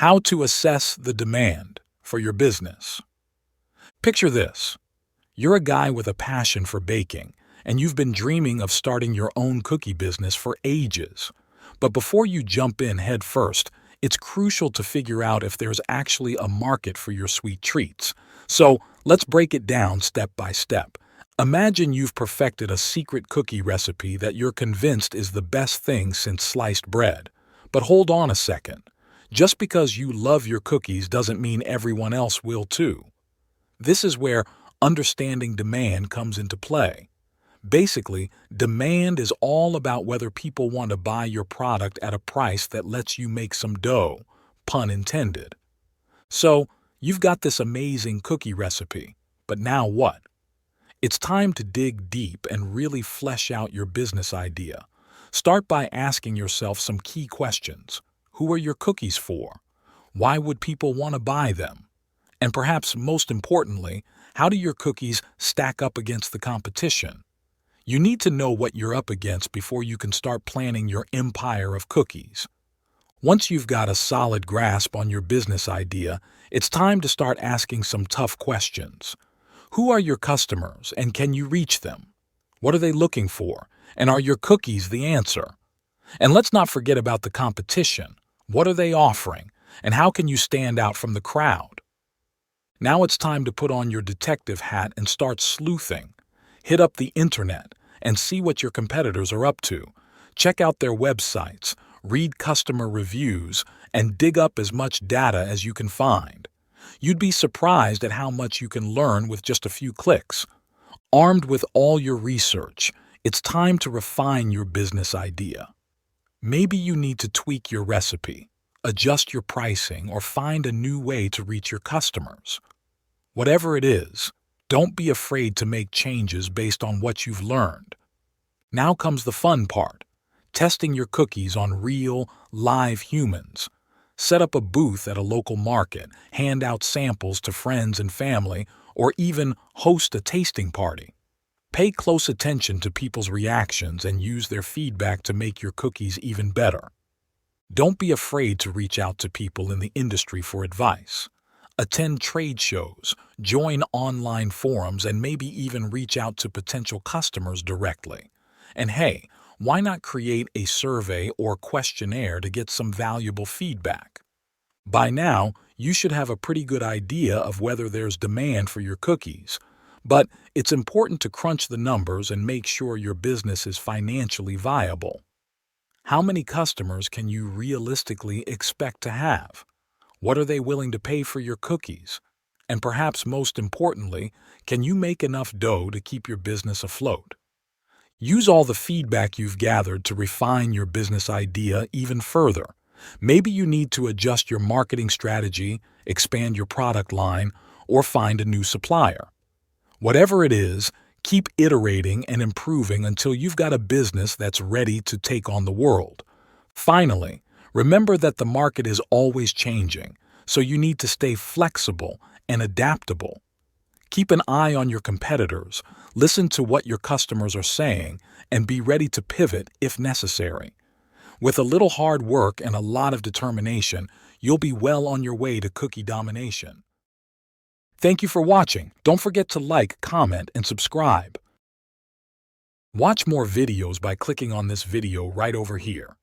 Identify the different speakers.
Speaker 1: How to assess the demand for your business. Picture this. You're a guy with a passion for baking, and you've been dreaming of starting your own cookie business for ages. But before you jump in head first, it's crucial to figure out if there's actually a market for your sweet treats. So let's break it down step by step. Imagine you've perfected a secret cookie recipe that you're convinced is the best thing since sliced bread. But hold on a second. Just because you love your cookies doesn't mean everyone else will too. This is where understanding demand comes into play. Basically, demand is all about whether people want to buy your product at a price that lets you make some dough, pun intended. So, you've got this amazing cookie recipe, but now what? It's time to dig deep and really flesh out your business idea. Start by asking yourself some key questions. Who are your cookies for? Why would people want to buy them? And perhaps most importantly, how do your cookies stack up against the competition? You need to know what you're up against before you can start planning your empire of cookies. Once you've got a solid grasp on your business idea, it's time to start asking some tough questions. Who are your customers and can you reach them? What are they looking for? And are your cookies the answer? And let's not forget about the competition. What are they offering? And how can you stand out from the crowd? Now it's time to put on your detective hat and start sleuthing. Hit up the internet and see what your competitors are up to. Check out their websites, read customer reviews, and dig up as much data as you can find. You'd be surprised at how much you can learn with just a few clicks. Armed with all your research, it's time to refine your business idea. Maybe you need to tweak your recipe, adjust your pricing, or find a new way to reach your customers. Whatever it is, don't be afraid to make changes based on what you've learned. Now comes the fun part, testing your cookies on real, live humans. Set up a booth at a local market, hand out samples to friends and family, or even host a tasting party. Pay close attention to people's reactions and use their feedback to make your cookies even better. Don't be afraid to reach out to people in the industry for advice. Attend trade shows, join online forums, and maybe even reach out to potential customers directly. And hey, why not create a survey or questionnaire to get some valuable feedback? By now, you should have a pretty good idea of whether there's demand for your cookies. But it's important to crunch the numbers and make sure your business is financially viable. How many customers can you realistically expect to have? What are they willing to pay for your cookies? And perhaps most importantly, can you make enough dough to keep your business afloat? Use all the feedback you've gathered to refine your business idea even further. Maybe you need to adjust your marketing strategy, expand your product line, or find a new supplier. Whatever it is, keep iterating and improving until you've got a business that's ready to take on the world. Finally, remember that the market is always changing, so you need to stay flexible and adaptable. Keep an eye on your competitors, listen to what your customers are saying, and be ready to pivot if necessary. With a little hard work and a lot of determination, you'll be well on your way to cookie domination. Thank you for watching. Don't forget to like, comment, and subscribe. Watch more videos by clicking on this video right over here.